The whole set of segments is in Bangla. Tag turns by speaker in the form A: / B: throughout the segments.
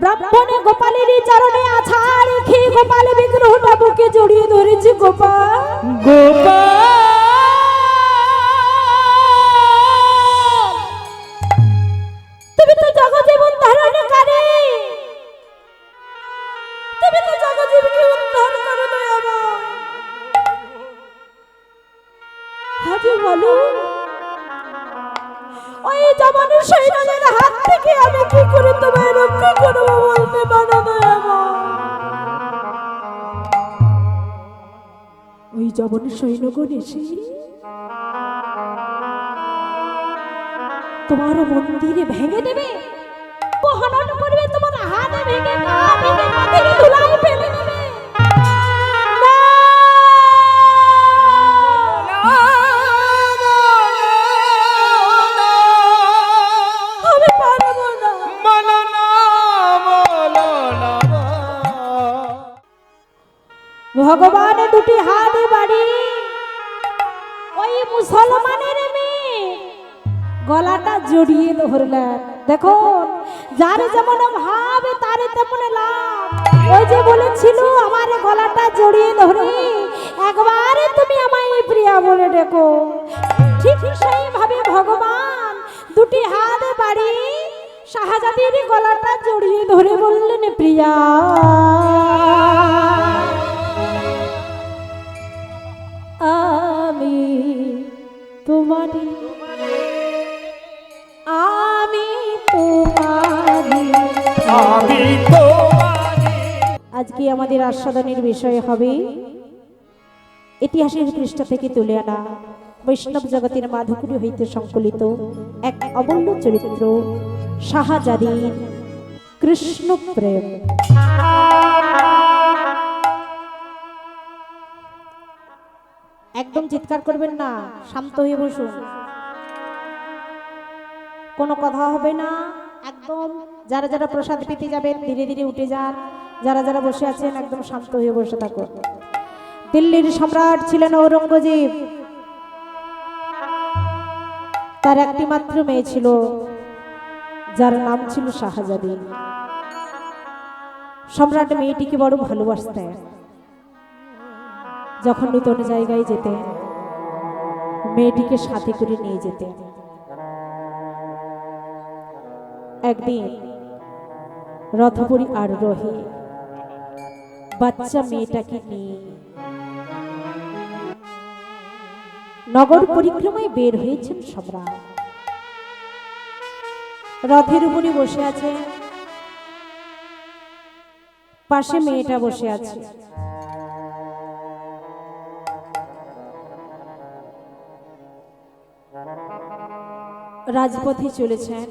A: ব্রাহ্মণে গোপালের চরণে আছাড় রেখে গোপাল বিগ্রহটা বুকে জড়িয়ে ধরেছে। গোপাল গোপাল তুমি তো জগজীবন ধারণকারী, তুমি তো জগজীবকে উদ্ধার করো দয়াময়। হাজি বলো ওই জমানের সৈন্যদের হাত থেকে আমি কি করে তোমায় রক্ষা করবো বলতে পারো দয়াময়। ওই জমানের সৈন্যগণ এসে তোমার মন্দিরে ভেঙে দেবে, হনন করবে, তোমার হাত ভেঙে পা ভেঙে মাটির ধুলায় ফেলে দেবে। ভগবান দুটি হাত বাড়ি ওই মুসলমানের মেয়ে গলাটা জড়িয়ে ধরলেন। দেখো যার যেমন ভাব তার তেমন লাভ। ওই যে বলেছিল আমার গলাটা জড়িয়ে ধরে একবার তুমি আমায় প্রিয়া বলে ডেকো, ঠিক সেইভাবে ভগবান দুটি হাত বাড়ি শাহজাদির গলাটা জড়িয়ে ধরে বললেন, প্রিয়া আমি তোমারি, আমি তোমারি, আমি তোমারি। আজকে আমাদের আস্বাদনের বিষয় হবে ইতিহাসের পৃষ্ঠ থেকে তুলে আনা বৈষ্ণব জগতের মাধুকরী হইতে সংকলিত এক অমূল্য চরিত্র শাহজাদির কৃষ্ণ প্রেম। একদম চিৎকার করবেন না, শান্ত হয়ে বসুন, কোনো কথা হবে না। একদম যারা যারা প্রসাদ পেতে যাবেন ধীরে ধীরে উঠে যান, যারা যারা বসে আছেন একদম শান্ত হয়ে বসে থাকুন। দিল্লির সম্রাট ছিলেন ঔরঙ্গজেব, তার একটি মাত্র মেয়ে ছিল যার নাম ছিল শাহজাদি। সম্রাট মেয়েটিকে বড় ভালোবাসতেন। যখন নতুন জায়গায় যেতেন মেয়েটিকে সাথে করে নিয়ে যেতেন। একদিন রথপুরী আরোহী বাচ্চা মেয়েটাকে নিয়ে নগর পরিক্রমায় বের হয়েছেন সম্রাট। রথের উপরে বসে আছে, পাশে মেয়েটা বসে আছে। রাজপথে চলেছেন,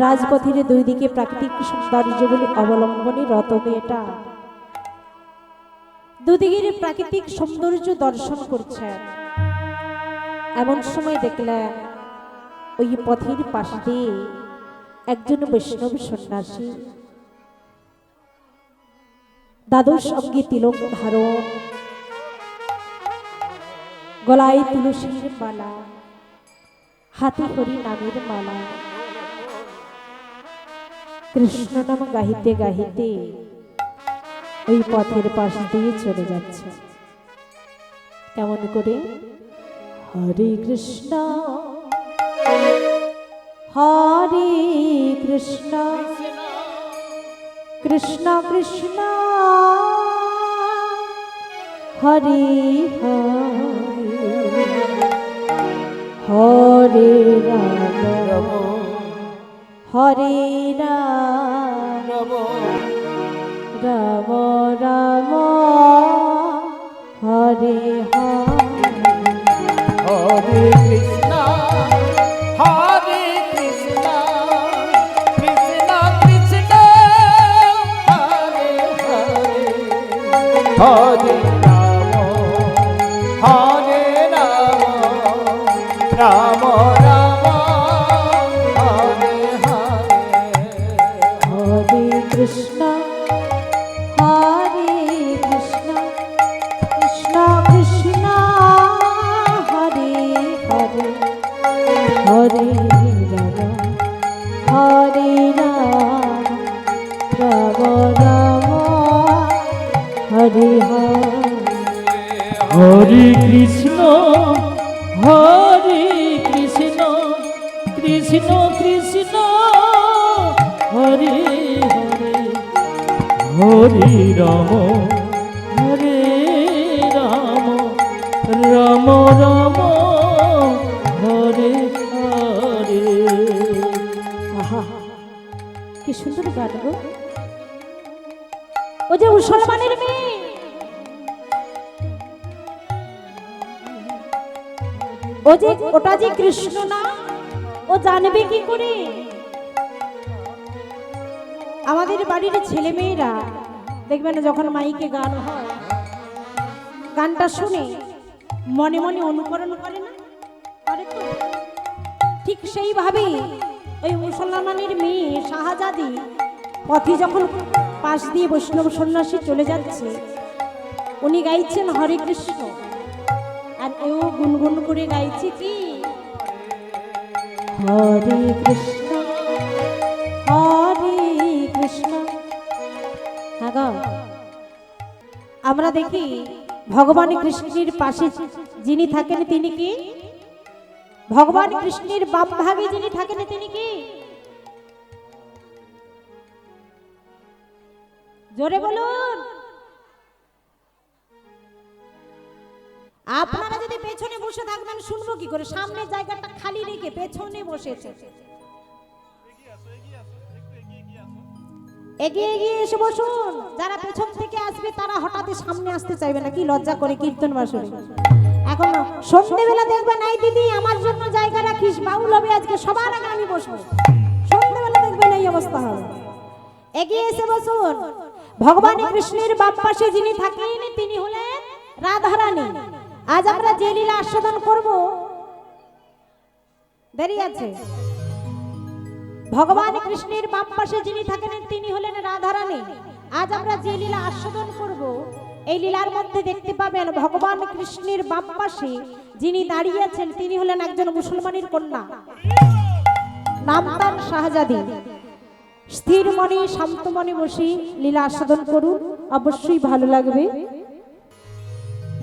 A: রাজপথের দুই দিকে প্রাকৃতিক সৌন্দর্যগুলি অবলম্বনে রত মেয়েটা দুদিকের প্রাকৃতিক সৌন্দর্য দর্শন করছেন। এমন সময় দেখলেন ওই পথের পাশ দিয়ে একজন বৈষ্ণব সন্ন্যাসী দ্বাদশ অঙ্গে তিলক ধারণ, গলায় তুলসীর মালা, হাতে হরি নামের মালা, কৃষ্ণ নাম গাহিতে গাহিতে ওই পথের পাশ দিয়ে চলে যাচ্ছে। কেমন করে? হরে কৃষ্ণ হরে কৃষ্ণ কৃষ্ণ কৃষ্ণ হরে হরে হরে রাম হরে রাম রাম রাম হরে
B: হরে কৃষ্ণ হরে কৃষ্ণ কৃষ্ণ কৃষ্ণ হরে হরে হরে রাম হরে রাম রাম রাম হরে হরে
A: হরে কৃষ্ণ হরে কৃষ্ণ কৃষ্ণ কৃষ্ণ হরে হরে হরে রাম হরে রাম
B: কৃষ্ণ হরে কৃষ্ণ কৃষ্ণ কৃষ্ণ হরে হরে হরে রাম হরে রাম রাম রাম হরে হরে।
A: আহা, কি সুন্দর গান গো। ও যে মুসলমানের মেয়ে, ও যে ওটা যে কৃষ্ণ না, ও জানবে কি করে? আমাদের বাড়ির ছেলে মেয়েরা দেখবেন যখন মাইকে গান হয়, গানটা শুনে মনে মনে অনুকরণ করে না, করে তো? ঠিক সেইভাবে ওই মুসলমানের মেয়ে শাহজাদি পথে যখন পাশ দিয়ে বৈষ্ণব সন্ন্যাসী চলে যাচ্ছে, উনি গাইছেন হরে কৃষ্ণ, আর এও গুনগুন করে গাইছে কি হরে কৃষ্ণ হরে কৃষ্ণ। হ্যাঁ গো, আমরা দেখি ভগবান কৃষ্ণের পাশে যিনি থাকেন তিনি কি? ভগবান কৃষ্ণের বাম ভাগে যিনি থাকেন তিনি কি? জোরে বলুন। আপনারা যদি পেছনে বসে থাকবেন শুনবো কি করে? সামনের জায়গাটা খালি রেখে পেছনে বসেছে। এগিয়ে এগিয়ে এসে বসুন। যারা পেছন থেকে আসবে তারা হঠাৎ সামনে আসতে চাইবে না, কি লজ্জা করে কীর্তন বাসরে। এখন সন্ধ্যেবেলা দেখবেন এই দিদি আমার জন্য জায়গা রাখিস, বাউল হবে আজকে, সবার আগে আমি বসবো। সন্ধ্যেবেলা দেখবেন এই অবস্থা হবে। এগিয়ে এসে বসুন। ভগবান কৃষ্ণের বাম পাশে যিনি থাকেন তিনি হলেন রাধারানী। আজ আমরা যে লীলা আস্বাদন করব, দেরি আছে। ভগবান কৃষ্ণের বাম পাশে যিনি থাকেন তিনি হলেন রাধারানী। আজ আমরা যে লীলা আস্বাদন করব, এই লীলার মধ্যে দেখতে পাবেন ভগবান কৃষ্ণের বাম পাশে যিনি দাঁড়িয়ে আছেন তিনি হলেন একজন মুসলমানের কন্যা, নাম তার শাহজাদি। স্থির মনে শান্ত মনে বসে লীলা আস্বাদন করুন, অবশ্যই ভালো লাগবে।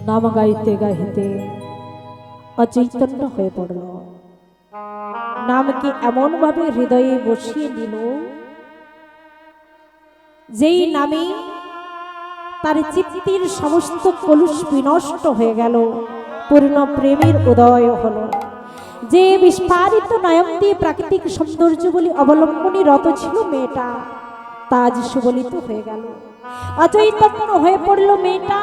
A: নাম গাইতে গাইতে অচৈতন্য হয়ে পড়ল। নামকে এমন ভাবে হৃদয়ে বসিয়ে নিল, যেই নামে তার চিত্তের সমস্ত কলুষ বিনষ্ট হয়ে গেল, পূর্ণ প্রেমের উদয় হলো। যে বিস্ফারিত নয়ন দিয়ে প্রাকৃতিক সৌন্দর্য বলে অবলম্বনে রত ছিল মেয়েটা, তা আজ সুবলিত হয়ে গেল, অচৈতন্য হয়ে পড়ল মেয়েটা।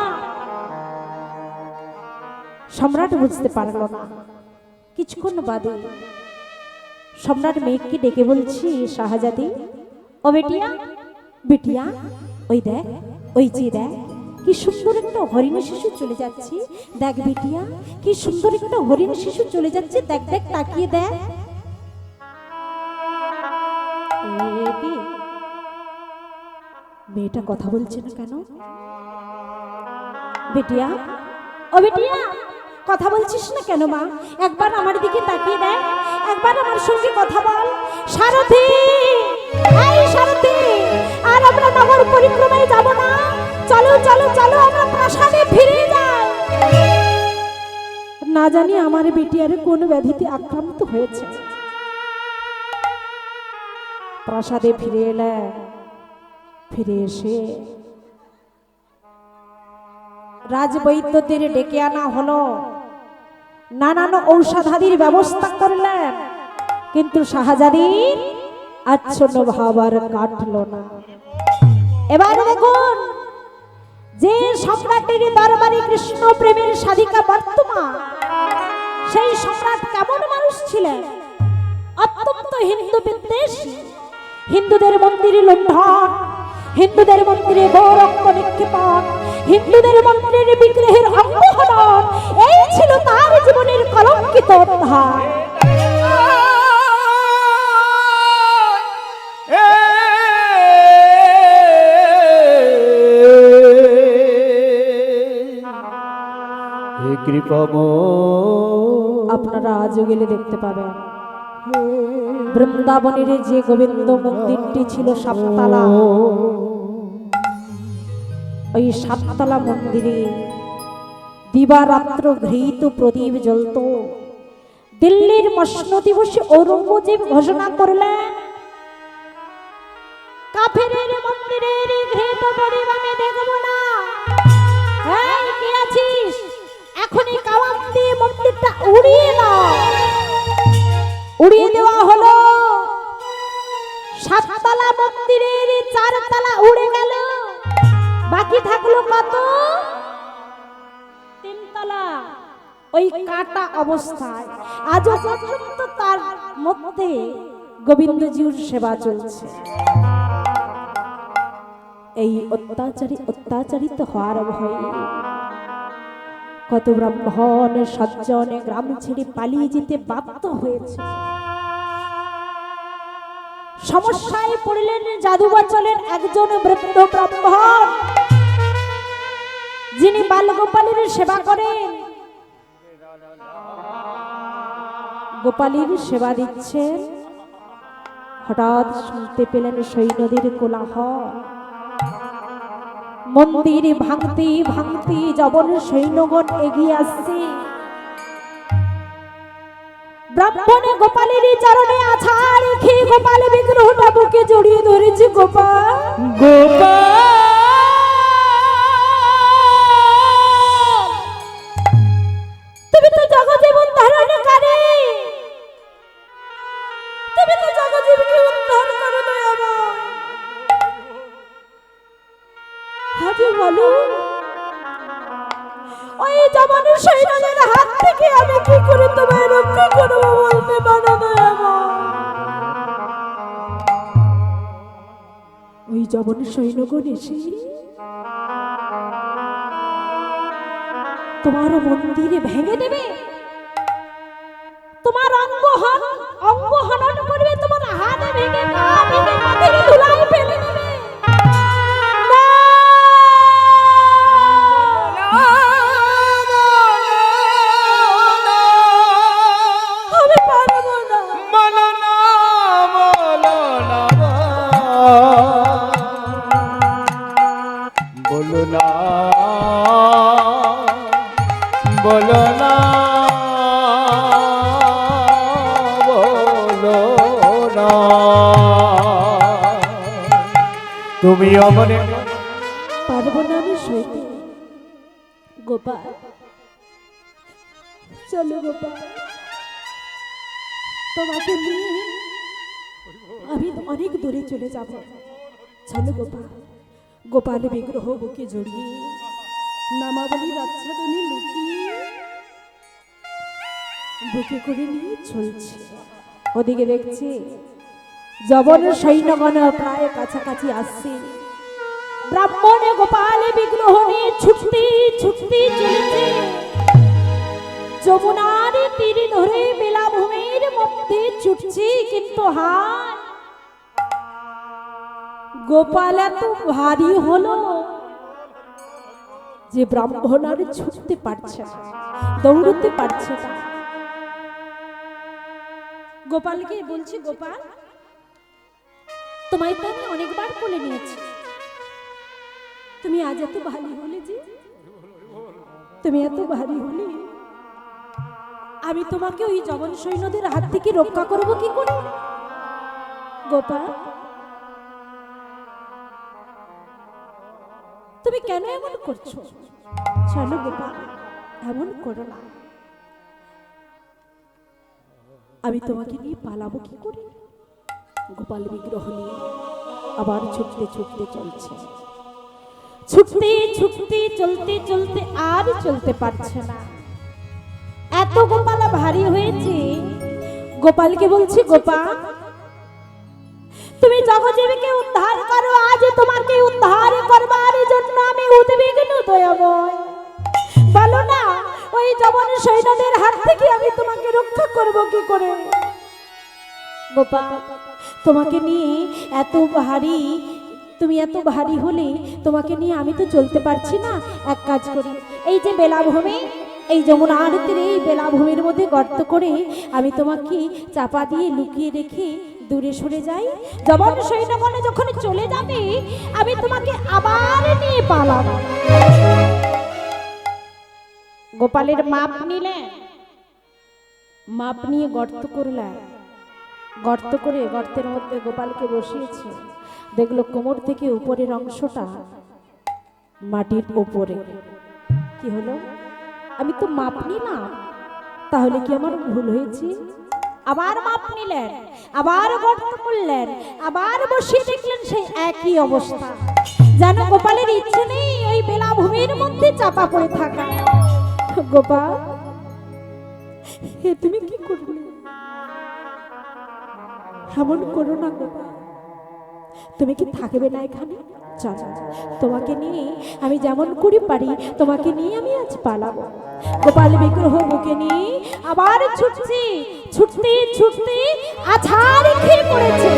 A: সম্রাট বুঝতে পারল না। কিছুক্ষণ বাদে সম্রাট মেঘকে ডেকে বলছি, শাহজাদি ও বেটিয়া, বেটিয়া ওই দেখ, ওই যে দেখ কি সুন্দর একটা হরিণ শিশু চলে যাচ্ছে, দেখ বেটিয়া কি সুন্দর একটা হরিণ শিশু চলে যাচ্ছে, দেখ দেখ তাকিয়ে দেখ। মেয়েটা কথা বলছে না কেন? বেটিয়া ও বেটিয়া কথা বলছিস না কেন মা? একবার আমার দিকে তাকিয়ে দেখ, একবার আমার সঙ্গে কথা বল। সারথি, এই সারথি, আর আমরা নগর পরিক্রমায় যাব না? চলো চলো চলো, আমরা প্রাসাদে ফিরে যাই। না জানি আমার বেটিয়ার কোন ব্যাধিতে আক্রান্ত হয়েছে। প্রাসাদে ফিরে এলে, ফিরে এসে রাজবৈদ্যদের ডেকে আনা হলো, নানান ঔষধাদির ব্যবস্থা করলেন, কিন্তু শাহজাদির আচ্ছন্ন ভাব আর কাটল না। এবার দেখুন, যে সম্রাটের দরবারে কৃষ্ণ প্রেমের সাধিকা বর্তমান, সেই সম্রাট কেমন মানুষ ছিলেন? অত্যন্ত হিন্দু বিদ্বেষী, হিন্দুদের মন্দিরে লুণ্ঠন, হিন্দুদের মন্দিরে গৌরক্ত নিক্ষেপণ, হিন্দুদের মন্দিরের বিগ্রহের অঙ্গহনন, এই ছিল তার জীবনের কলঙ্কিত অধ্যায়। আপনারা আজও গেলে দেখতে পাবেন, বৃন্দাবনের যে গোবিন্দ মন্দিরটি ছিল সাততলা, ওই সাততলা মন্দিরে দিবারাত্র ঘৃত প্রদীপ জ্বলত। দিল্লির মসনদে বসে ঔরঙ্গজেব ঘোষণা করলেন, কাফেরের মন্দিরের ঘৃত প্রদীপ আমি দেখব না। এই কে আছিস, এখনই কাওয়াম দিয়ে মন্দিরটা উড়িয়ে দাও। উড়িয়ে দেওয়া হলো। 7 তলা মন্দিরের 4 তলা উড়ে গেল, বাকি থাকলো কত? 3 তলা ওই কাটা অবস্থায়। আজও পর্যন্ত তার মধ্যে গোবিন্দজির সেবা চলছে। এই অত্যাচারিত হওয়ার ভয়ে কত ব্রাহ্মণ সজ্জন গ্রাম ছেড়ে পালিয়ে যেতে বাধ্য হয়েছে। সমস্যায় পড়লেন যাদুবাচলের একজন বৃদ্ধ ব্রাহ্মণ, যিনি বালগোপালের সেবা করেন। গোপালের সেবা দিচ্ছেন, হঠাৎ শুনতে পেলেন সৈন্যদের কোলাহল। মন্দির ভাঙতে ভাঙতে যবন সৈন্যগণ এগিয়ে আসছে। ব্রাহ্মণে গোপালের চরণে আছাড় খেয়ে গোপাল বিগ্রহটা বুকে জড়িয়ে ধরেছে। গোপাল, গোপাল, তুমি তো জগজীবন ধারণকারী, তুমি তো জগজীবকে উদ্ধার করো দয়াময়। হাজে বলো, ওই জমানের সৈন্যদের হাত থেকে আমি কি করে তোমায় রক্ষা করবো বলতে পারো দয়াময়। ওই জমানের সৈন্যগণ এসে তোমার মন্দিরে ভেঙে দেবে, তোমার অঙ্গ হনন করবে, তোমার হাত ভেঙে পা ভেঙে মাটির ধুলায় ফেলে দেবে।
B: বলো না, বলো না, তুমি অমনে
A: পারবো না আমি সইতে। গোপাল, চলো গোপাল, তোমাকে নিয়ে আমি অনেক দূরে চলে যাব। চলো গোপাল। গোপাল বিগ্রহ বুকে জড়িয়ে নামাবলীর আচ্ছাদনে লুকিয়ে বুকে করে নিয়ে চলছে। ওদিকে দেখছে যবন সৈন্যগণ প্রায় কাছাকাছি আসছে। ব্রাহ্মণে গোপালে বিগ্রহ নিয়ে ছুটতে ছুটতে চলেছে। যমুনার তীরে ধরে বেলাভূমির মধ্যে ছুটছে, কিন্তু হায় গোপাল এত ভারী হলো যে ব্রাহ্মণ আর ছুটতে পারছে না, দৌড়তে পারছে না। গোপালকে বলছি, গোপাল, তোমায় তো আমি অনেকবার কোলে নিয়েছি, তুমি আজ এত ভারী হলে যে, তুমি এত ভারী হলে, আমি তোমাকে ওই যবন সৈন্যদের হাত থেকে রক্ষা করব কি করে? গোপাল, তুমি কেন এমন করছো? চলো গোপাল, এমন করো না। আমি তোমাকে নিয়ে পালাবো কি করে? গোপাল বিগ্রহ নিয়ে আবার ছুটতে ছুটতে চলছে। ছুটতে ছুটতে চলতে চলতে আর চলতে পারছে না, এত গোপাল ভারী হয়েছে। গোপালকে বলছি, গোপাল, তুমি জগজীবকে উদ্ধার করো, আজ তোমাকে উদ্ধার করবার জন্য আমি উদ্বিগ্ন দয়াময়। বলো না, ওই যবন সৈন্যদের হাত থেকে আমি তোমাকে রক্ষা করব কি করে? গোপাল, তোমাকে নিয়ে এত ভারী, তুমি এত ভারী হলে তোমাকে নিয়ে আমি তো চলতে পারছি না। এক কাজ করি, এই যে বেলাভূমি, এই যমুনার তীরে এই বেলাভূমির মধ্যে গর্ত করে আমি তোমাকে চাপা দিয়ে লুকিয়ে রেখে দূরে সরে যাই। যবন সৈন্যগণে যখন চলে যাবে আমি তোমাকে আবার নিয়ে পালাবো। গোপালের মাপ নিলেন, মাপ নিয়ে গর্ত করলেন, গর্ত করে গর্তের মধ্যে গোপালকে বসিয়েছে। দেখলো কোমর থেকে উপরের অংশটা মাটির উপরে। কি হলো? আমি তো মাপ নিলাম, তাহলে কি আমার ভুল হয়েছে? আবার মাপ নিলেন, আবার গর্ত করলেন, আবার বসিয়ে দেখলেন সেই একই অবস্থা। যেন গোপালের ইচ্ছে নেই ওই বেলাভূমির মধ্যে চাপা পড়ে থাকা। গোপাল, হে তুমি কি করলে? এমন করো না গোপাল, তুমি কি থাকবে না এখানে? চল, তোমাকে নিয়ে আমি যেমন করি পারি তোমাকে নিয়ে আমি আজ পালাবো। গোপাল বিগ্রহ বুকে নিয়ে আবার ছুটছে, ছুটতে ছুটতে আছাড় খেয়ে পড়েছে।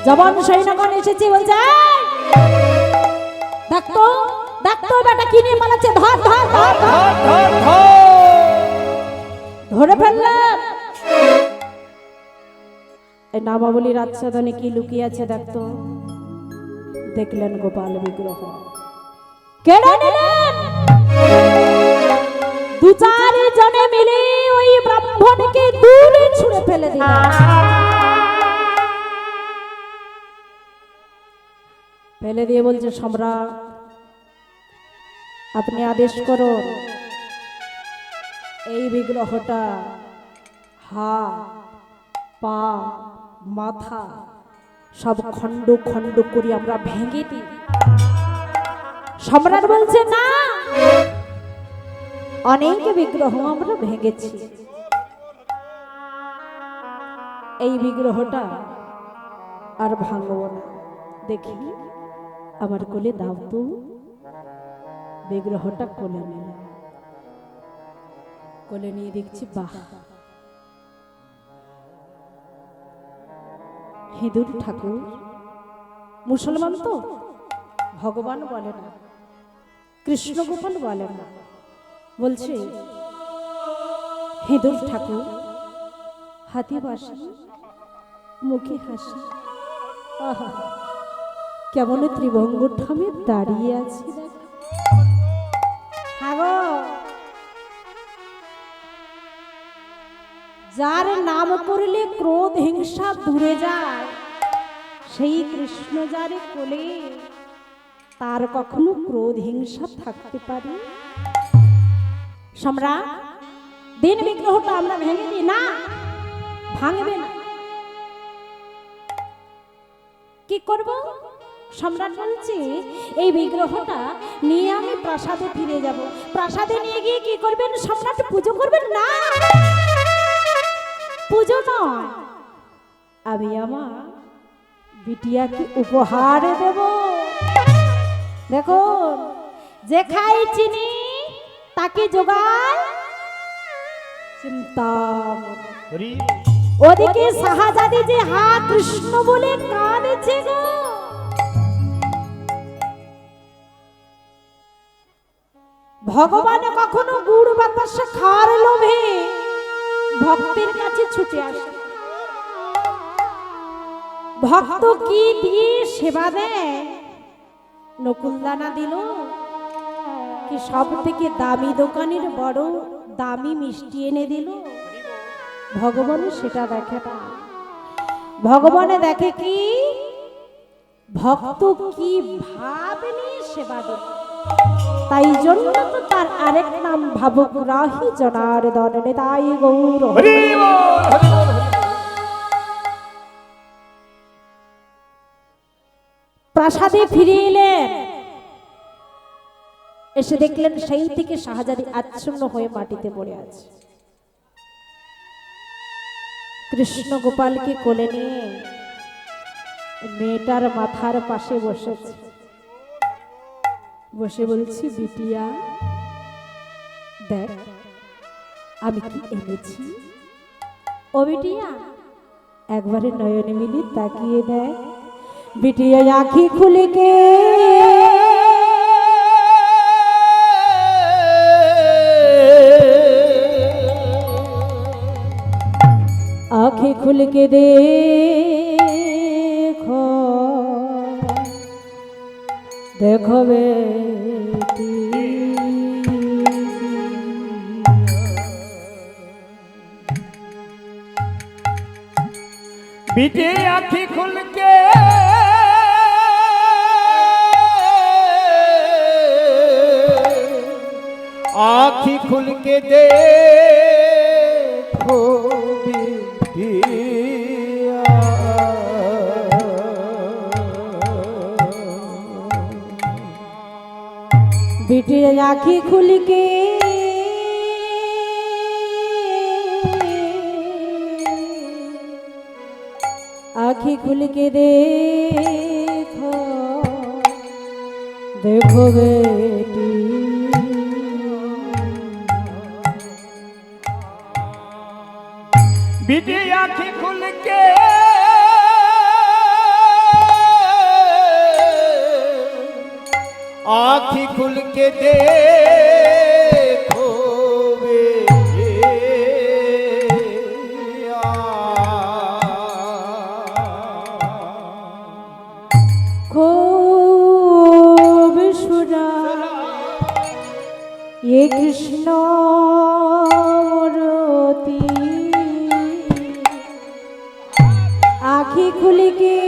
A: জবান সৈন্যগণ এসেছে, বলছে দেখতো দেখতো বেটা কি নিয়ে পালাচ্ছে, ধর ধর ধর ধর। ধরে ফেললেন। এই নামাবলী রাজসাধনে কি লুকিয়ে আছে দেখতো। দেখলেন গোপাল বিগ্রহ কেড়ে নিলেন। দু চার জনে মিলে ওই ব্রাহ্মণকে দূরে ছুঁড়ে ফেলে দিলেন। ফেলে দিয়ে বলছে, সম্রাট আপনি আদেশ করুন, এই বিগ্রহটা হাত পা মাথা সব খণ্ড খণ্ড করে আমরা ভেঙে দিই। সম্রাট বলছে, না, অনেক বিগ্রহ আমরা ভেঙেছি, এই বিগ্রহটা আর ভাঙবো না। দেখি আমার কোলে দাও তো। বিগ্রহটা কোলে নিলাম, কোলে নিয়ে দেখছি বাহ, হিঁদুর ঠাকুর। মুসলমান তো ভগবান বলে না, কৃষ্ণ গোপাল বলে না, বলছে হিঁদুর ঠাকুর, হাতি বাসি, মুখে হাসি, আহা কেমন ত্রিভঙ্গ ঠামে দাঁড়িয়ে আছি। যার নাম করলে ক্রোধ হিংসা দূরে যায়, সেই কৃষ্ণ যারে কোলে, তার কখনো ক্রোধ হিংসা থাকতে পারে? সম্রাট, দিন বিগ্রহটা আমরা ভেঙে দিই। না, ভাঙবে না। কি করব? সম্রাট বলছে, এই বিগ্রহটা নিয়ে আমি প্রাসাদে ফিরে যাব। প্রাসাদে নিয়ে গিয়ে কি করবেন? সম্রাট পুজো করবেন? না, পুজো নয়, আমি আমার বিটিয়াকে উপহার দেব। দেখো, যে খাই চিনি তাকে জোগায় চিন্তা। ওদিকে শাহজাদি যে হা কৃষ্ণ বলে কাঁদছে গো। ভগবান কখনো গুড় বাতাসা খাওয়ার লোভে ভক্তের কাছে ছুটে আসে। ভক্ত কি দিয়ে সেবা দেয়? নকুলদানা দিল, কি সব থেকে দামি দোকানের বড় দামি মিষ্টি এনে দিল? ভগবান সেটা দেখে না। ভগবানে দেখে কি ভক্ত কি ভাব নিয়ে সেবা দেয়। তাই জন্য তো তার আরেক নাম ভাবগ্রাহী জনার্দন তাই গৌর। প্রাসাদে ফিরে এলেন, এসে দেখলেন সেই থেকে শাহজাদি আচ্ছন্ন হয়ে মাটিতে পড়ে আছে। কৃষ্ণ গোপালকে কোলে নিয়ে মেয়েটার মাথার পাশে বসেছে, বসে বলছি, বিটিয়া দেখ আমি কি এনেছি। ও বিটিয়া, একবারে নয়নে মিলি তাকিয়ে দেখ। বিটিয়া আঁখি খুলে কে आँखें खुल के देखो देखो बेटी
B: बिटे आँखी खुल के आँखी खुल के देखो बिटिया
A: बेटे आँखी खुल के आँखी खुल के देखो देखो बेटी
B: बिटे आँखी खुल के आँखी खुल के देखो बेटिया
A: खूब सुना ये कृष्ण मूर्ति आँखी खुल के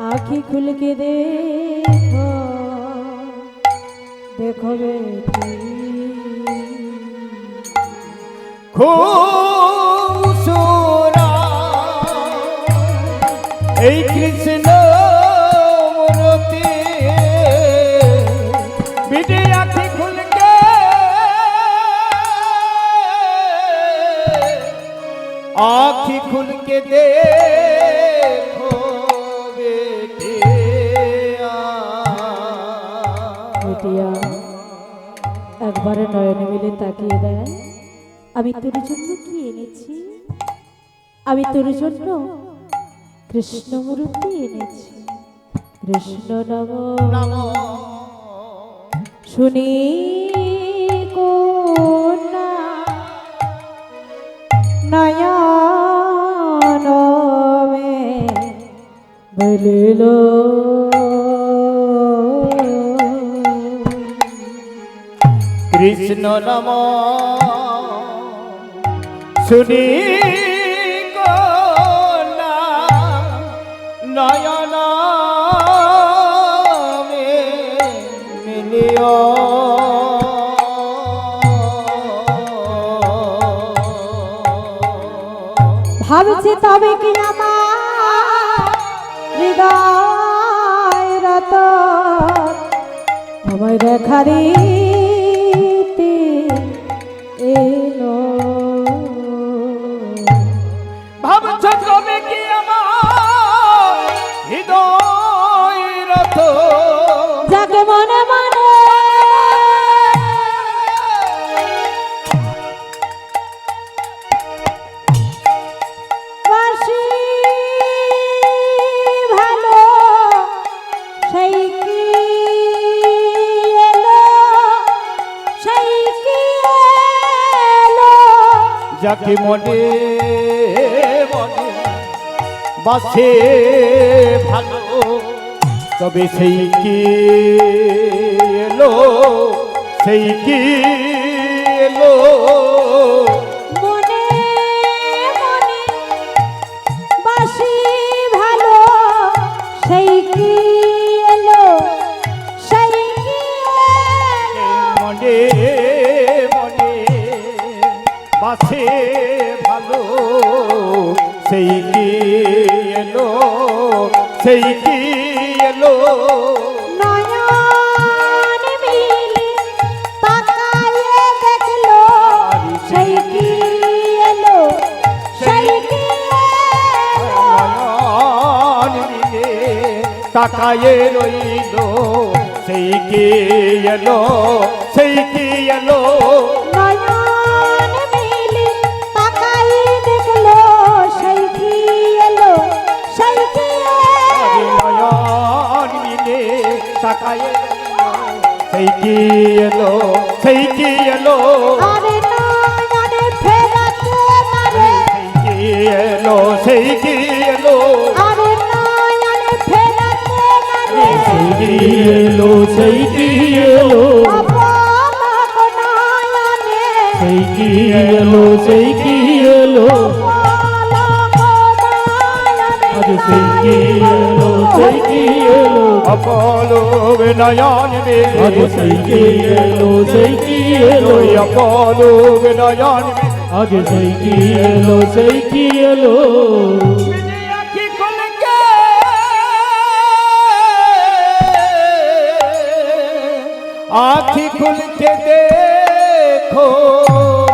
A: आँखी खुल के देखो देखो बेटी
B: खूब सुना এই কৃষ্ণ মূর্তি বিটে আঁখি খুল কে আঁখি খুল কে দেখো বেটিয়া
A: বেটিয়া একবারে নয়নে মিলে তাকিয়ে দেয় আমি তোর জন্য কি এনেছি আমি তোর জন্য কৃষ্ণ মূর্তি এনেছি কৃষ্ণ নাম শুনি কোনা নয়ন মে বলিল
B: কৃষ্ণ নাম শুনি কোনা নয়ন মে মিলিও
A: ভাবছি তবে কি আমার হৃদয় রত আমায় দেখা দিতে এলো
B: ভাবছ তবে কি আমার হৃদয় রথ
A: যাকে মনে মনে বাসি ভালো সেই কি এলো সেই কি এলো
B: যাকে মনে মনে বাসে ভালো তবে সেই কি এলো সেই কি এলো
A: মনে মনে বাসি ভালো সেই কি এলো সেই কি এলো
B: মনে মনে বাসে ভালো সেই কি এলো সেই কি এলো
A: নয়ন মিলে তাকায়ে দেখলো সেই কি এলো সেই কি এলো
B: নয়ন মিলে তাকায়ে রইল সেই কি এলো সেই কি এলো
A: নয়ন মিলে তাকায়ে দেখলো সেই কি এলো সেই কি এলো
B: নয়ন মিলে তাকায়ে সেই কি এলো সেই কি এলো
A: আরে নয়নে ফেরাতে মারে
B: সেই কি এলো সেই কি এলো
A: আরে নয়নে ফেরাতে মারে
B: সেই কি এলো সেই কি এলো
A: অপলক নয়নে
C: এলো আজ সেই কি এলো সেই কি এলো
B: অপলোক নয়ন মেলে
C: আজ সেই কি এলো সেই কি এলো
B: অপলোক নয়ন
C: আজ সেই কি এলো সেই কি এলো
B: আখি খুলকে आँखी खुल के देखो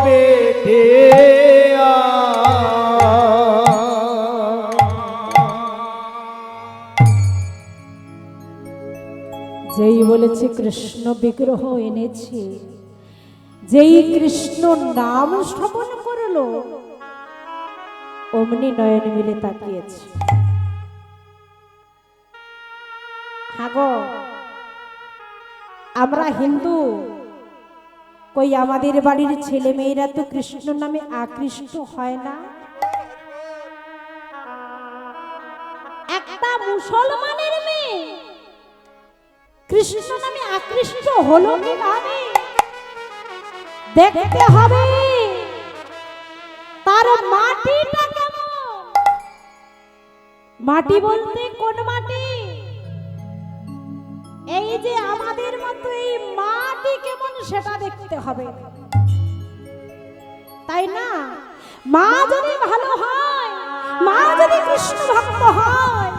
B: बेटे
A: যেই বলেছে কৃষ্ণ বিগ্রহ এনেছে, যেই কৃষ্ণ নাম শ্রবণ করলো অমনি নয়ন মিলে তাকিয়েছে। হাগো আমরা হিন্দু, কই আমাদের বাড়ির ছেলে মেয়েরা তো কৃষ্ণ নামে আকৃষ্ট হয় না? একটা মুসলমানের মেয়ে কৃষ্ণ নামে আকৃষ্ট হলো কিভাবে দেখতে হবে, তার মাটিটা কেমন। মাটি বলতে কোন মাটি? এই যে আমাদের মতো এই মাটি কেমন সেটা দেখতে হবে, তাই না? মা যদি ভালো হয়, মা যদি কৃষ্ণ ভক্ত হয়,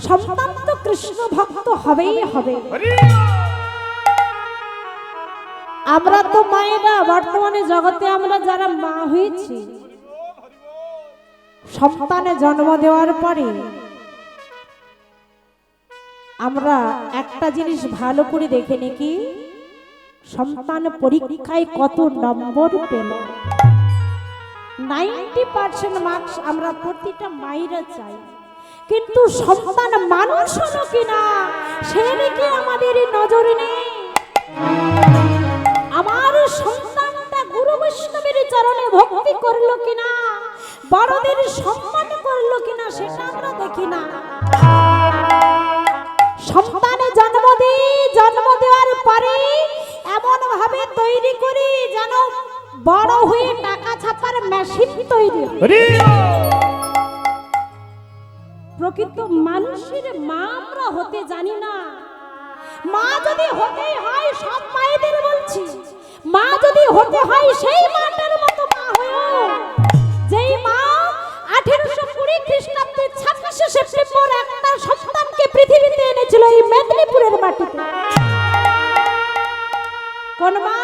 A: সন্তান তো কৃষ্ণ ভক্ত হবেই হবে। আমরা তো মায়েরা বর্তমানে জগতে আমরা যারা মা হয়েছি, সন্তানে জন্ম দেওয়ার পরে আমরা একটা জিনিস ভালো করে দেখে নিই, কি সন্তান পরীক্ষায় কত নম্বর পেল। 90% মার্কস আমরা প্রতিটা মায়েরা চাই, কিন্তু সন্তান মানুষ হলো কিনা সেদিকে আমাদের নজর নেই। আমার সন্তানটা গুরু বৈষ্ণবের চরণে ভক্তি করলো কিনা, বড়দের সম্মান করলো কিনা সেটা আমরা দেখি না। সন্তানে জন্ম দেওয়ার পরে এমন ভাবে তৈরি করি যেন বড় হয়ে টাকা ছাপার মেশিন তৈরি হয়। প্রকৃত মানুষের মা আমরা হতে জানি না। মা যদি হতে হয়, সব মায়েদের বলছি, মা যদি হতে হয় সেই মাটার মতো মা হয়েও, যেই মা 1820 খ্রিস্টাব্দে 26শে সেপ্টেম্বর একটা সন্তানকে পৃথিবীতে এনেছিল এই মেদিনীপুরের মাটিতে। কোন মা?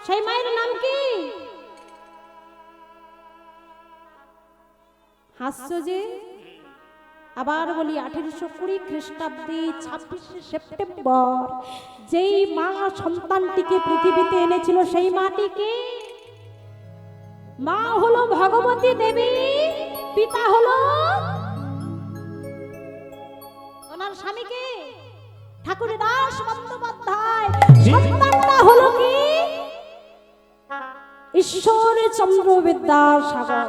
A: সেই মায়ের নাম কি? হাস্য যে, আবার বলি 1820 খ্রিস্টাব্দে 26শে সেপ্টেম্বর যেই মা সন্তানটিকে পৃথিবীতে এনেছিল সেই মাটিকে মা হলো ভগবতী দেবী, পিতা হলো ওনার স্বামীকে ঠাকুর দাস বন্দ্যোপাধ্যায়, সন্তানটা হলো কি ঈশ্বরচন্দ্র বিদ্যাসাগর।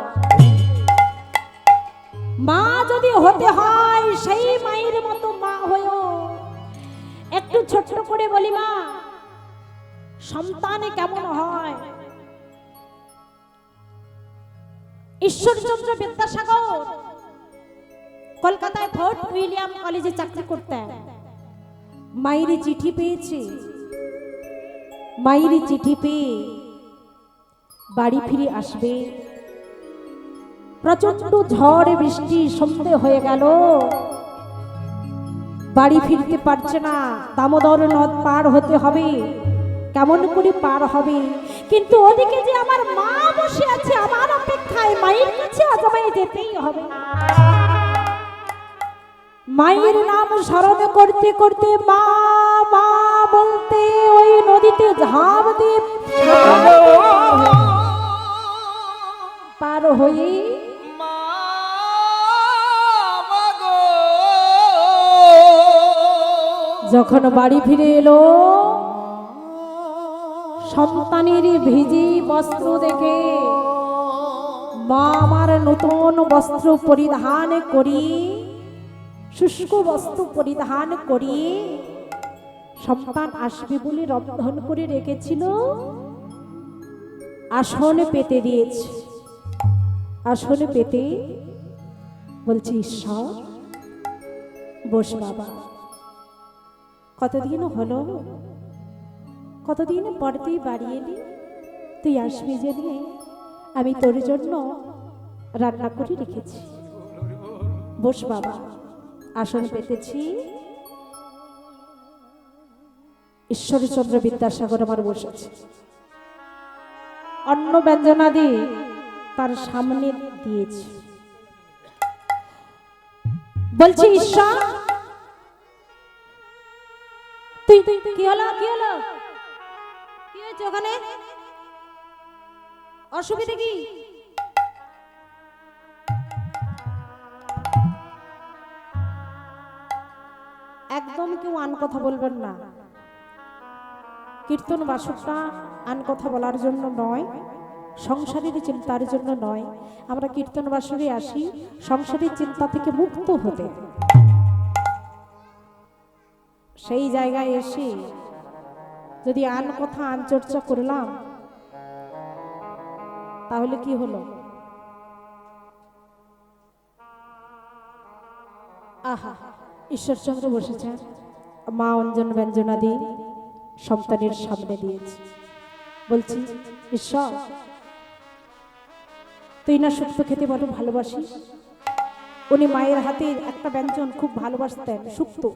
A: মা যদি হতে হয় সেই মায়ের মতো মা হয়েও, একটু ছোট্ট করে বলি মা সন্তানে কেমন হয়। ঈশ্বরচন্দ্র বিদ্যাসাগর কলকাতায় ফোর্ট উইলিয়াম কলেজে চাকরি করতেন। মায়ের চিঠি পেয়েছে, মায়ের চিঠি পেয়ে বাড়ি ফিরে আসবে। প্রচন্ড ঝড় বৃষ্টি, সন্ধে হয়ে গেল, বাড়ি ফিরতে পারছে না। দামোদর নদ পার হতে হবে, কেমন করে পার হবে? কিন্তু ওদিকে যে আমার মা বসে আছে আমার অপেক্ষায়, মায়ের কাছে আজ আমায় যেতেই হবে। মায়ের নাম স্মরণ করতে করতে মা মা বলতে ওই নদীতে ঝাঁপ দিয়ে পার হয়ে যখন বাড়ি ফিরে এলো, সন্তানের ভিজি বস্ত্র দেখে মা আমার নতুন বস্ত্র পরিধান করি, শুষ্ক বস্ত্র পরিধান করি, সন্তান আসবে বলে রন্ধন করে রেখেছিল, আসন পেতে দিয়েছে। আসনে পেতে বলছি, ঈশ্বর বস বাবা। কতদিন হলো, কতদিন পর তুই বাড়ি এলি, তুই আসবি জেনে আমি তোর জন্য রান্না করে রেখেছি। বস বাবা, আসন পেতেছি। ঈশ্বরচন্দ্র বিদ্যাসাগর আমার বসেছে, অন্ন ব্যঞ্জনাদি তার সামনে দিয়েছে। বলছি, ঈশ্বর তুই কি হলো, কি হলো, কি হয়েছে ওখানে, অসুবিধা কি? একদম কেউ আন কথা বলবেন না। কীর্তন বাসকটা আন কথা বলার জন্য নয়, সংসারের চিন্তার জন্য নয়। আমরা কীর্তন বাসরে আসি সংসারের চিন্তা থেকে মুক্ত হতে। সেই জায়গায় এসে যদি আন কথা আন চর্চা করলাম তাহলে কি হলো? আহা, ঈশ্বরচন্দ্র বসেছেন, মা অঞ্জন ব্যঞ্জনাদি সন্তানের সামনে দিয়েছে। বলছি, ঈশ্বর তুই না শুক্তো খেতে বড় ভালোবাসিস। উনি মায়ের হাতে একটা ব্যঞ্জন খুব ভালোবাসতেন, শুক্তো।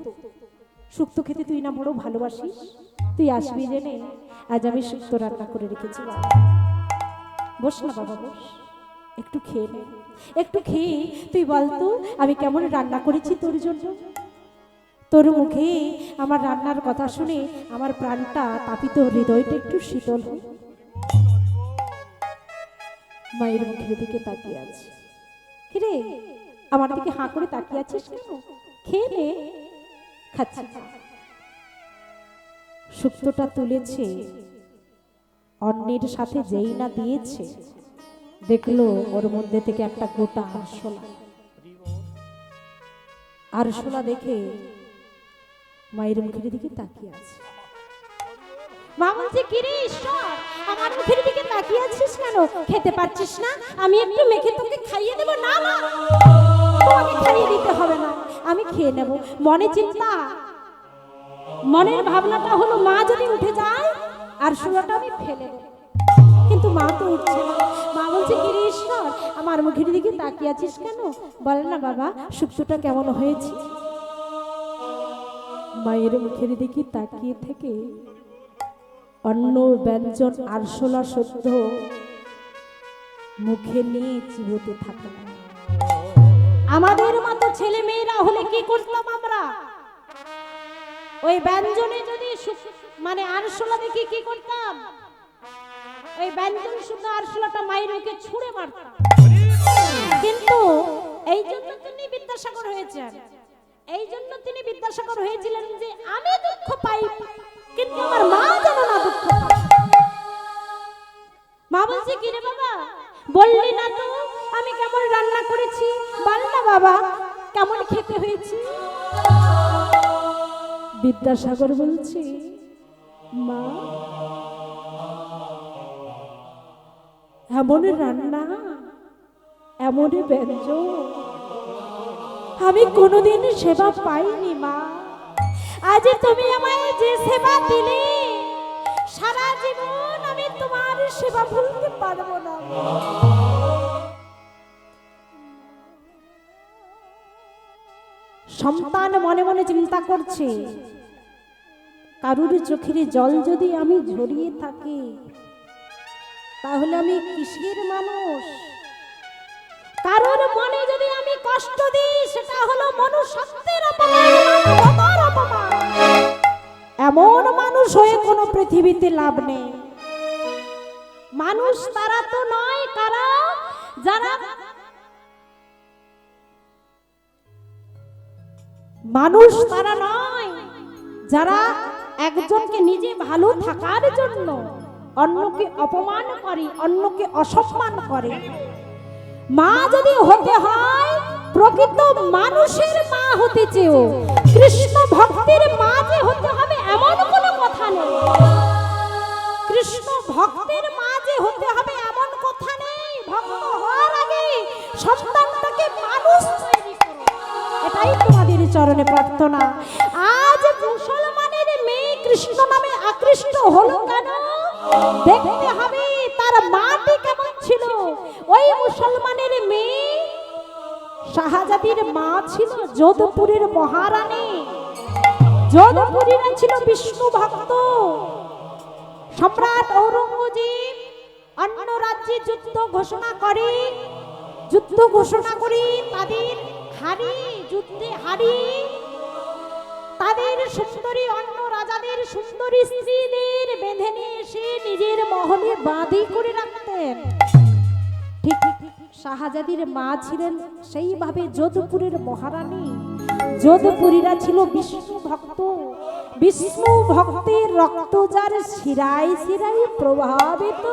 A: শুক্তো খেতে তুই না বড় ভালোবাসিস, তুই আসবি জেনে আজ আমি শুক্তো রান্না করে রেখেছি। বস না বাবা, বস, একটু খেয়ে নে, একটু খেয়ে তুই বলতো আমি কেমন রান্না করেছি তোর জন্য। তোর মুখে আমার রান্নার কথা শুনে আমার প্রাণটা তাপিত, হৃদয়টা একটু শীতল হয়। মায়ের মুখের দিকে তাকিয়ে আছে। কিরে, আমার দিকে হাঁ করে তাকিয়ে আছিস কেন? খেয়ে নে। খাচ্ছি। শুক্তোটা তুলেছে, অন্যের সাথে যেই না দিয়েছে, দেখলো ওর মধ্যে থেকে একটা গোটা আরশোলা। আরশোলা দেখে মায়ের মুখের দিকে তাকিয়ে আছে। মা বলছে, কিরে ঈশ্বর, আমার মুখের দিকে তাকিয়ে আছিস কেন? খেতে পারছিস না? আমি একটু মেখে তোকে খাইয়ে দেবো। না মা, তোমাকে খাইয়ে দিতে হবে না, আমি খেয়ে নেব। মনে চিন্তা, মনের ভাবনাটা হলো মা যদি উঠে যায় আর শোলাটা আমি ফেলে দেব, কিন্তু মা তো উঠছে না। মা বলছে, কিরে ঈশ্বর, আমার মুখের দিকে তাকিয়ে আছিস কেন? বলে না বাবা, শুক্তোটা কেমন হয়েছে? মায়ের মুখের দিকে তাকিয়ে থেকে অন্ন ব্যঞ্জন আরশোলা সদ্য মুখে নিয়ে চিবোতে থাকে। আমাদের মতো ছেলে মেয়েরা হলে কি করতাম আমরা? ওই ব্যঞ্জনে যদি মানে আরশোলা দেখি কি করতাম? ওই ব্যঞ্জন শুধু আরশোলাটা মায়ের মুখে ছুঁড়ে মারতাম। কিন্তু এই জন্য তিনি বিদ্যাসাগর হয়েছেন, এই জন্য তিনি বিদ্যাসাগর হয়েছিলেন যে আমি দুঃখ পাই কিন্তু আমার মা যেন না দুঃখ পায়। মা বলছে, কি রে বাবা, বললি না তো আমি কেমন রান্না করেছি? বল না বাবা, কেমন খেতে হয়েছে? বিদ্যাসাগর বলছে, মা এমন রান্না, এমন ব্যঞ্জন আমি কোনোদিন সেবা পাইনি। মা, আজ তুমি আমায় যে সেবা দিলে সারা জীবন আমি তোমার সেবা ভুলতে পারবো না। সন্তান মনে মনে চিন্তা করছে, কারুর চোখের জল যদি আমি ঝরিয়ে থাকি তাহলে আমি কিসের মানুষ? কারোর মনে যদি আমি কষ্ট দিই সেটা হলো মনুষ্যত্বের অপমান, মানবতার অপমান। এমন মানুষ হয়ে কোনো পৃথিবীতে লাভ নেই। মানুষ তারা তো নয় কারা, যারা মানুষ তারা নয় যারা একজনকে নিজে ভালো থাকার জন্য অন্যকে অপমান করে, অন্যকে অসম্মান করে। মা যদি হতে হয় প্রকৃত মানুষের মা হতে চেয়েও কৃষ্ণ ভক্তের মা যে হতে হবে এমন কোনো কথা নেই। কৃষ্ণ ভক্তের মা যে হতে হবে এমন কথা নেই। ভক্ত হওয়ার আগে সন্তানটাকে মানুষ তৈরি করো, এটাই তোমাদের চরণে প্রার্থনা। আজ মুসলমানের মেয়ে কৃষ্ণ নামে আকৃষ্ট হলো কেন? দেখতে হবে তার মাটি কেমন ছিল। ওই মুসলমানের মেয়ে শাহজাদির মা ছিল যোধপুরের মহারানী। যোধপুরীরা ছিল বিষ্ণু ভক্ত। সম্রাট ঔরঙ্গজেব অন্য রাজ্যে যুদ্ধ ঘোষণা করে তাদের যুদ্ধে হারিয়ে তাদের সুন্দরী অন্য রাজাদের সুন্দরী স্ত্রীদের বেঁধে নিয়ে এসে নিজের মহলে বাঁধি করে রাখতেন। ঠিক শাহজাদির মা ছিলেন সেইভাবে যোধপুরের মহারানী। যোধপুরীরা ছিল বিষ্ণু ভক্ত। বিষ্ণু ভক্তের রক্ত যার শিরায় শিরায় প্রভাবিত,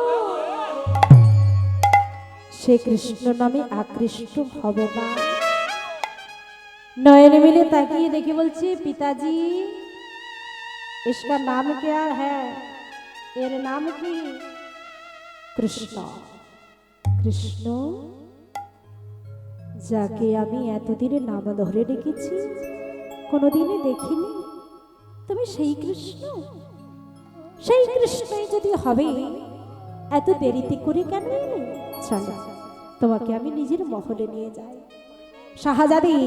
A: সে কৃষ্ণ নামে আকৃষ্ট হবে না। নয়নে মিলে তাকিয়ে দেখে বলছে, পিতাজি इसका नाम क्या है? এর নাম কি? কৃষ্ণ। কৃষ্ণ যাকে আমি এতদিনে নাম ধরে রেখেছি, কোনোদিনই দেখিনি, তুমি সেই কৃষ্ণ? সেই কৃষ্ণই যদি হবে, এত দেরিতে করে কেন এলে? চলো তোমাকে আমি নিজের মহলে নিয়ে যাই। শাহজাদি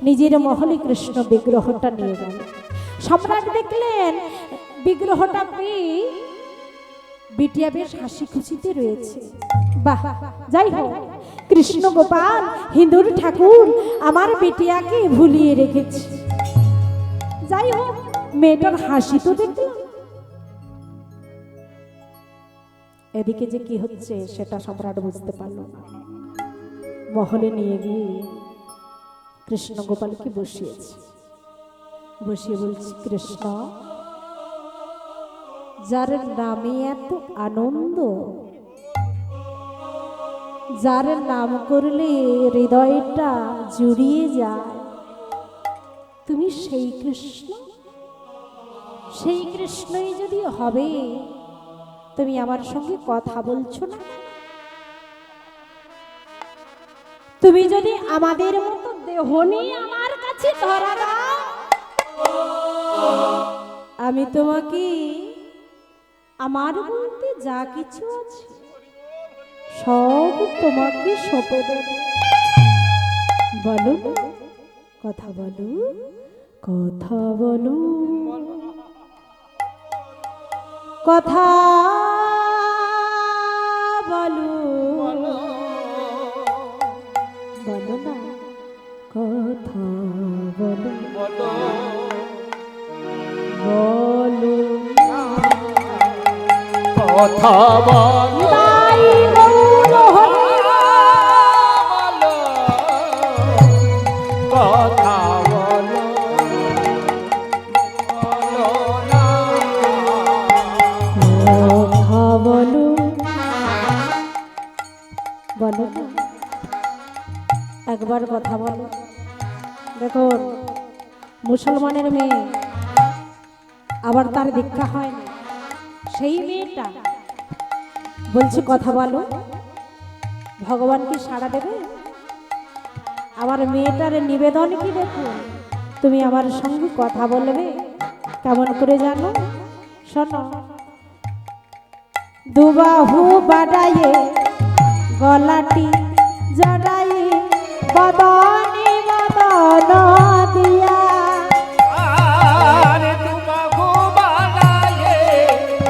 A: নিজের মহলে কৃষ্ণ বিগ্রহটা নিয়ে গেল। সম্রাট দেখলেন বিগ্রহটা পেয়ে বিটিয়া বেশ হাসি খুশিতে রয়েছে। বাহ, যাই হোক, কৃষ্ণ গোপাল হিন্দুর ঠাকুর আমার বিটিয়াকে ভুলিয়ে রেখেছে। যাই হোক, মেয়েটার হাসি তো দেখলাম। এদিকে যে কি হচ্ছে সেটা সম্রাট বুঝতে পারল না। মহলে নিয়ে গিয়ে কৃষ্ণ গোপালকে বসিয়েছে। বসিয়ে বলছি, কৃষ্ণ, যার নামে এত আনন্দ, যার নাম করলে হৃদয়টা জুড়িয়ে যায়, তুমি সেই কৃষ্ণ? সেই কৃষ্ণই যদি হবে, তুমি আমার সঙ্গে কথা বলছো না? তুমি যদি আমাদের মতো দেহ নিয়ে আমার কাছে ধরা দাও, আমি তোমাকে আমার বলতে যা কিছু আছে সব তোমাকে সঁপে দেব। বলো না, কথা বলো, কথা বলো, কথা বলো, বলো না, কথা বলো, বলো
B: কথা বলো,
A: তাই গৌর হরি
B: কথা বলো, বলো না,
A: কথা বলো, বলো না, একবার কথা বলো। দেখুন, মুসলমানের মেয়ে, আবার তার দীক্ষা হয়নি, সেই মেয়েটা বলছে কথা বলো, ভগবান কি সাড়া দেবে? আমার মেয়েটার নিবেদন কি? দেখুন, তুমি আমার সঙ্গে কথা বলবে। কেমন করে জানো? শোনো, দুবাহু বাড়াইয়ে গলাটি জড়াইয়ে বদনে বদন দিয়া,
B: আরে তোমাকে বানায়ে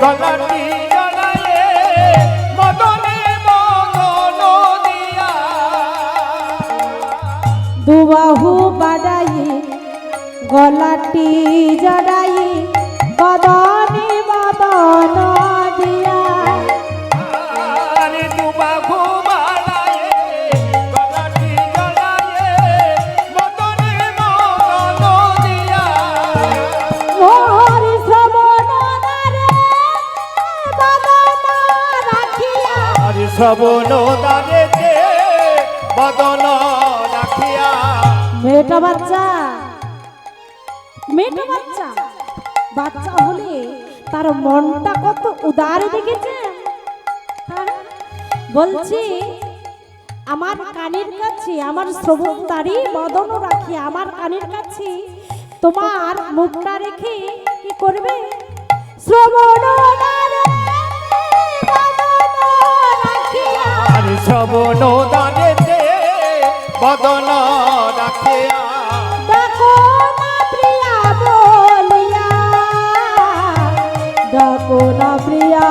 B: গলাটি জড়ায়ে মদনে মদন দিয়া,
A: দুবাহু বাড়াইয়ে গলাটি জড়াইয়ে বদনে বদন দিয়া,
B: আরে তোমাকে বানায়ে গলাটি জড়ায়ে মদনে মদন দিয়া,
A: মোর শ্রবণ দ্বারে বদন রাখিয়া,
B: আরে শ্রবণ দ্বারেতে বদন রাখিয়া।
A: মেয়েটা বাচ্চা, মেয়েটা বাচ্চা, বাচ্চা হলে তার মনটা কত উদার দেখেছে। হ্যাঁ? বলছি, আমার কানের কাছে আমার শ্রবণদারি বদন রাখি আমার কানের কাছে তোমার মুখটা রেখে কি করবে শ্রবণদারে বদন রাখিয়া
B: আর শ্রবণ দানেতে বদন রাখিয়া
A: ডাকো না প্রিয়া বলিয়া ডাকো না প্রিয়া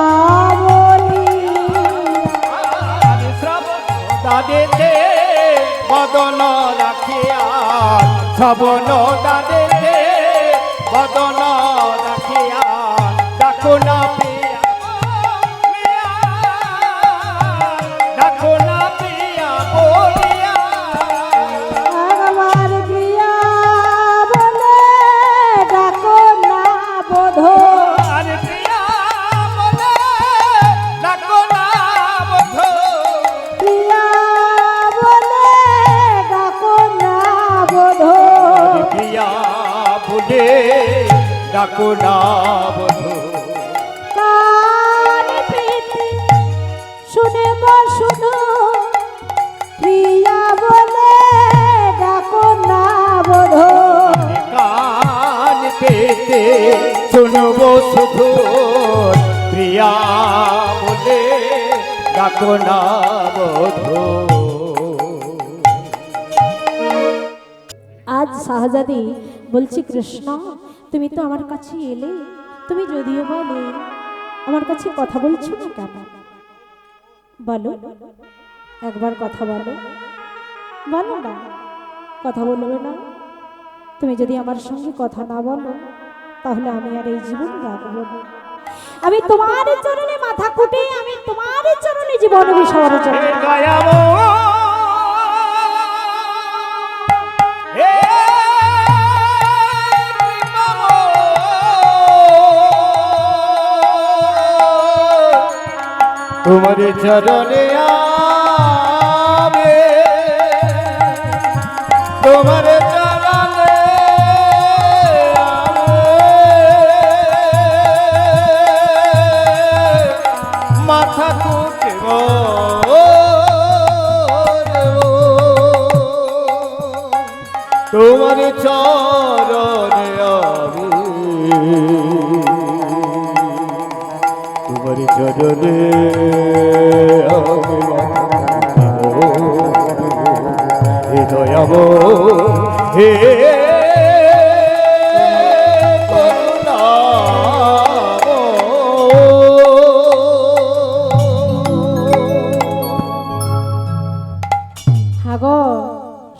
B: আর শ্রবণ দানেতে বদন রাখিয়া শ্রবণ দানেতে বদন রাখিয়া ডাকো না প্রিয়া ডাকো না প্রিয়া বলিয়া
A: আমার প্রিয়া বলে ডাকো না বোধ
B: আর প্রিয়া বলে ডাকো না বন্ধু
A: প্রিয়া বলে ডাকো না বোধ
B: প্রিয়া বলে ডাকো না বন্ধু
A: কান পেতে শুনে শুনো প্রিয়া বলে ডাকো না বোধ
B: কান পেতে শুনবো শুধু প্রিয়া বলে ডাকো না বন্ধু
A: আজ শাহজাদি বলছি কৃষ্ণ তুমি তো আমার কাছে এলে তুমি যদিও বলে আমার কাছে কথা বলছো না কেন বলো একবার কথা বলো বলো না কথা বলবে না তুমি যদি আমার সঙ্গে কথা না বলো তাহলে আমি আর এই জীবন রাখবো না আমি তোমার চরণে মাথা কুটে আমি তোমার চরণে জীবন বিসর্জন
B: দয়ামো হে তোমার চরণে আমি তোমার চরণে আমি মাথা কুটব তোমার চরণে আমি তোমার চরণে হে দয়াব হে
A: হাগো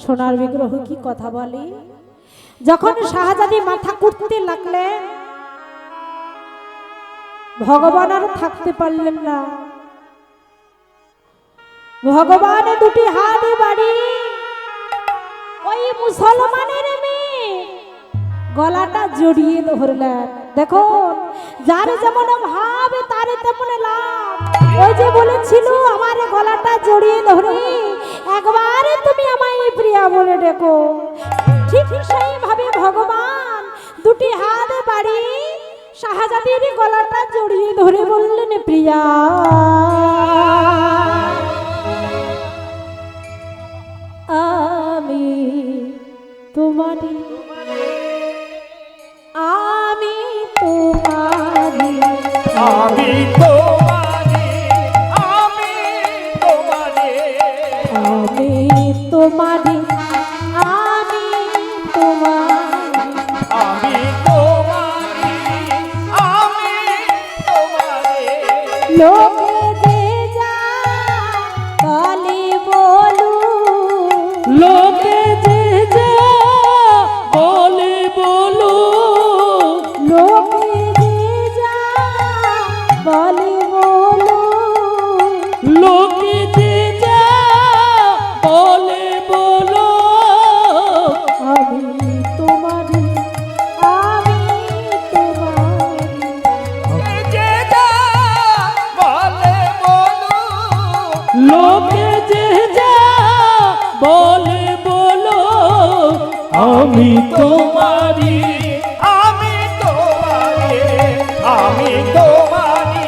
A: সোনার বিগ্রহ কি কথা বলে যখন শাহজাদি মাথা কুটতে লাগলেন ভগবান আর থাকতে পারলেন না ভগবান দুটি হাত বাড়ি ওই মুসলমানের মেয়ে গলাটা জড়িয়ে ধরলেন দেখো যার যেমন ভাব তার তেমন লাভ ওই যে বলেছিল আমার গলাটা জড়িয়ে ধরে একবার তুমি আমায় প্রিয়া বলে ডেকো ঠিক সেইভাবে ভগবান দুটি হাত বাড়ি শাহজাদির গলাটা জড়িয়ে ধরে বললেন প্রিয়া আমি তোমারই আমি তোমারই
B: আমি তোমারে আমি তোমারে
A: আমি তোমারই আমি তোমারই
B: আমি তোমারে আমি তোমারে
A: লোকে যে যা বলে বলু
C: লোকে যে যা বলে বলো
A: লোকে যে যা বলে বলু
C: লোকে যে যা বলে বলো
A: আমি তোমারই আমি তোমারই
B: যে যা বলে বলো
C: লোকে যে যা বলে বলো আমি তোমারি
B: আমি তোমারে আমি তোমারে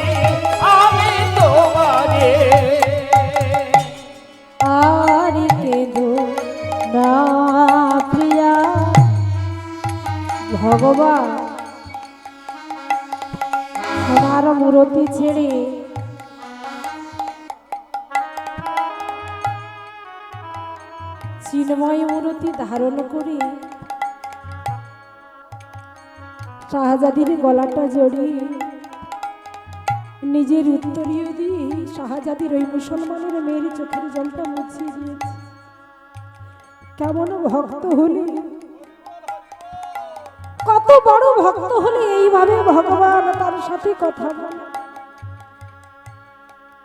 B: আমি তোমারে
A: ভগবান সোনার মূরতি ছেড়ে চিন্ময় মূরতি ধারণ করে শাহজাদির গলাটা জড়িয়ে নিজের উত্তরীয় দিয়ে শাহজাদির ওই মুসলমানের মেয়ের চোখের জলটা মুছিয়ে দিয়েছে। কেমন ভক্ত হলে, কত বড় ভক্ত হলে এইভাবে ভগবান তার সাথে কথা বলে।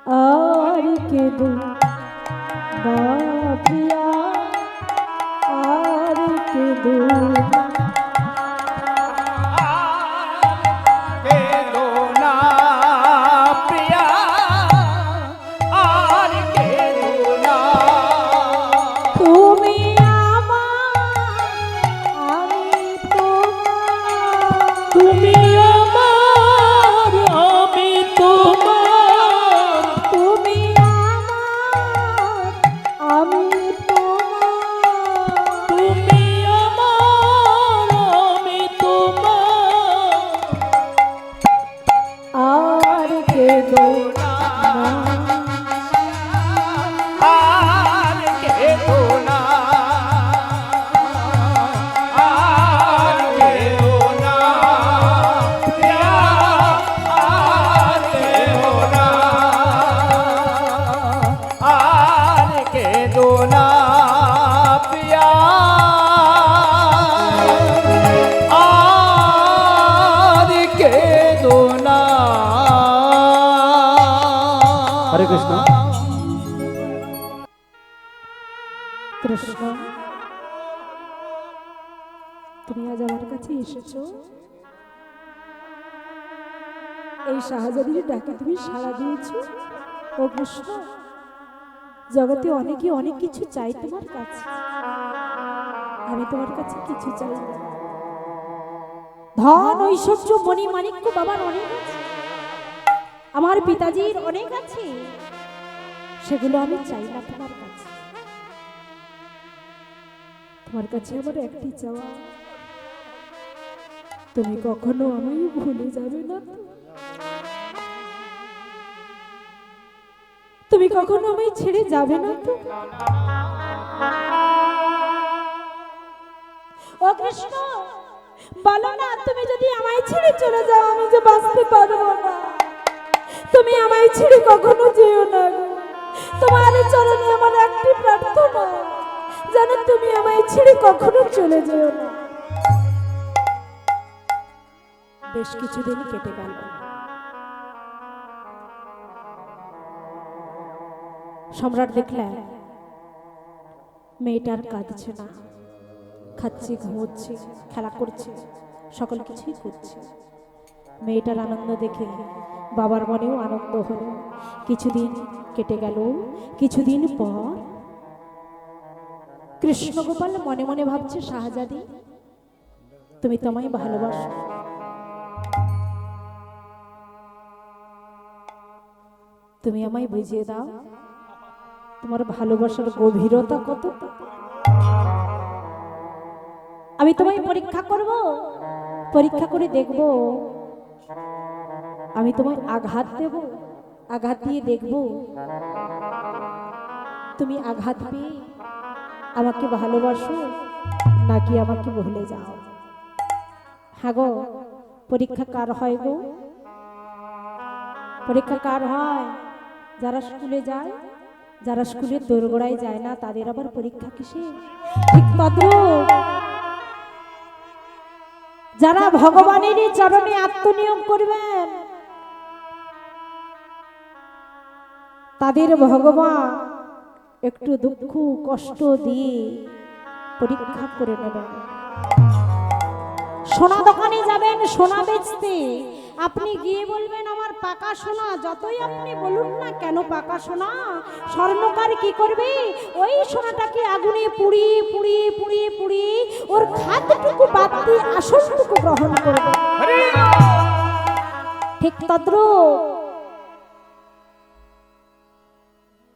A: আর কেঁদো না প্রিয়া, আর কেঁদো না।
B: কেঁদো না প্রিয়া, আর কেঁদো না।
A: তুমি আমার, আমি তোমার।
C: তুমি আমার, আমি তোমার।
A: তুমি আমার, আমি তোমার।
C: তুমি আমার, আমি তোমার।
A: আর কেঁদো না।
B: আর কেঁদো না, আর কেঁদো না প্রিয়া, আর কেঁদো না, আর কেঁদো না প্রিয়া, আর কেঁদো না।
C: হরে কৃষ্ণ।
A: কৃষ্ণ, তুমি আজ আমার কাছে এসেছো, এই শাহজাদির ডাকে তুমি সাড়া দিয়েছো। ও কৃষ্ণ, জগতে অনেকে অনেক কিছু চাই তোমার কাছে, আমি তোমার কাছে কিছু চাই না। ধন ঐশ্বর্য মণি মাণিক্য বাবার অনেক আছে, আমার পিতাজির অনেক আছে, সেগুলো আমি চাই না তোমার কাছে। তোমার কাছে আমার একটি চাওয়া, তুমি কখনো আমায় ভুলে যাবে না তো? তুমি কখনো আমায় ছেড়ে যাবে না তো? ও কৃষ্ণ, বলো না, তুমি যদি আমায় ছেড়ে চলে যাও আমি যে বাঁচতে পারবো না। তুমি আমায় ছেড়ে কখনো যেও না গো। তোমার চরণে আমার একটি প্রার্থনা, যেন তুমি আমায় ছেড়ে কখনো চলে যেও না। বেশ কিছুদিন কেটে গেল, সম্রাট দেখলেন মেয়েটার কাঁদছে না, খাচ্ছে, ঘুমোচ্ছে, খেলা করছে, সকল কিছুই করছে। মেয়েটার আনন্দ দেখে বাবার মনেও আনন্দ হলো। কিছুদিন কেটে গেল, কিছুদিন পর কৃষ্ণগোপাল মনে মনে ভাবছে, শাহজাদি তুমি তো আমায় ভালোবাসো, তুমি আমায় বুঝিয়ে দাও তোমার ভালোবাসার গভীরতা কত। আমি তোমায় পরীক্ষা করব, পরীক্ষা করে দেখব, আমি তোমায় আঘাত দেব, আঘাত দিয়ে দেখব তুমি আঘাত পেয়ে আমাকে ভালোবাসো নাকি আমাকে ভুলে যাও। হ্যাঁ গো, পরীক্ষা কার হয় গো? পরীক্ষা কার হয়? যারা স্কুলে যায়, যারা স্কুলের দোরগোড়ায় যায় না তাদের আবার পরীক্ষা কিসে? ঠিক তদ্রূপ যারা ভগবানের চরণে আত্মনিয়োগ করবেন তাদের ভগবান একটু দুঃখ কষ্ট দিয়ে পরীক্ষা করে নেবেন। সোনা দোকানে যাবেন সোনা বেচতে, আপনি গিয়ে বলবেন আমার পাকা সোনা, যতই আপনি বলুন না কেন পাকা সোনা, স্বর্ণকার কি করবে? ওই সোনাটাকে আগুনে পুড়িয়ে পুড়িয়ে পুড়িয়ে পুড়িয়ে ওর খাদটুকু বাদ দিয়ে আসলটুকু গ্রহণ করবে। ঠিক তদ্রূপ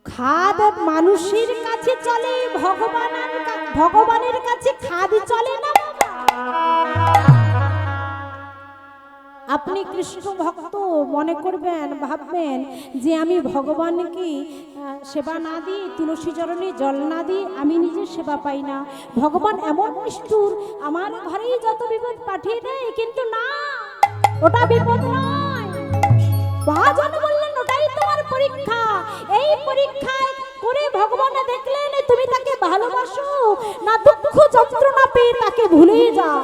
A: খাদ মানুষের কাছে চলে, ভগবানের কাছে খাদ চলে না বাবা। কৃষ্ণ ভক্ত মনে করবেন, ভাববেন যে আমি ভগবানকে সেবা না দিই, তুলসী চরণে জল না দিই, আমি নিজে সেবা পাই না। ভগবান এমন নিষ্ঠুর, আমার ঘরেই যত বিপদ পাঠিয়ে দেয়, কিন্তু না, ওটা বিপদ নয়। মহাজন বললেন ওটাই তোমার পরীক্ষা। এই পরীক্ষায় করে ভগবান দেখলেন তুমি তাকে ভালোবাসো না দুঃখ যন্ত্রণা পেয়ে তাকে ভুলে যাও।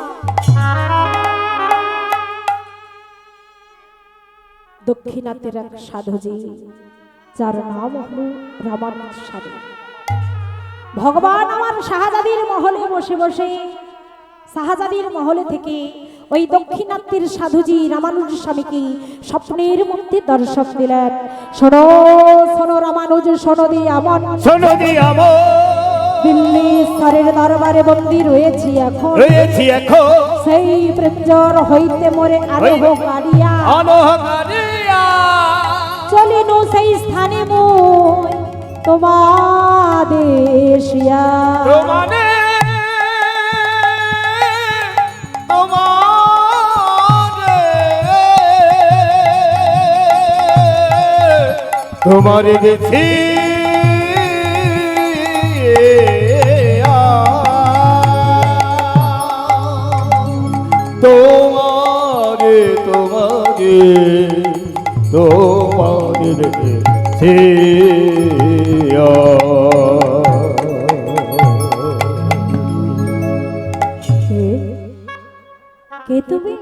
A: দক্ষিণাত্যের এক সাধুজি, যার নাম হলো রামানুজ সাধু। ভগবান আমার শাহজাদির মহলে বসে বসে, শাহজাদির মহলে থেকে ওই দক্ষিণাত্যের সাধুজি রামানুজ স্বামীকে স্বপ্নের মধ্যে দর্শন দিলেন। শোনো শোনো রামানুজ, শোনো দি আমন,
B: শোনো দি আমন,
A: দিল্লি স্বরের দরবারে বন্দী রয়েছি এখন, সেই প্রেঞ্জর হইতে মোরে আরোহ কারিয়া, চলিনু সেই স্থানে মই তোমাদেশিয়া।
B: তোমারে দেখি তোমারে তোমারে তোমারে দেখি
A: কে তুমি?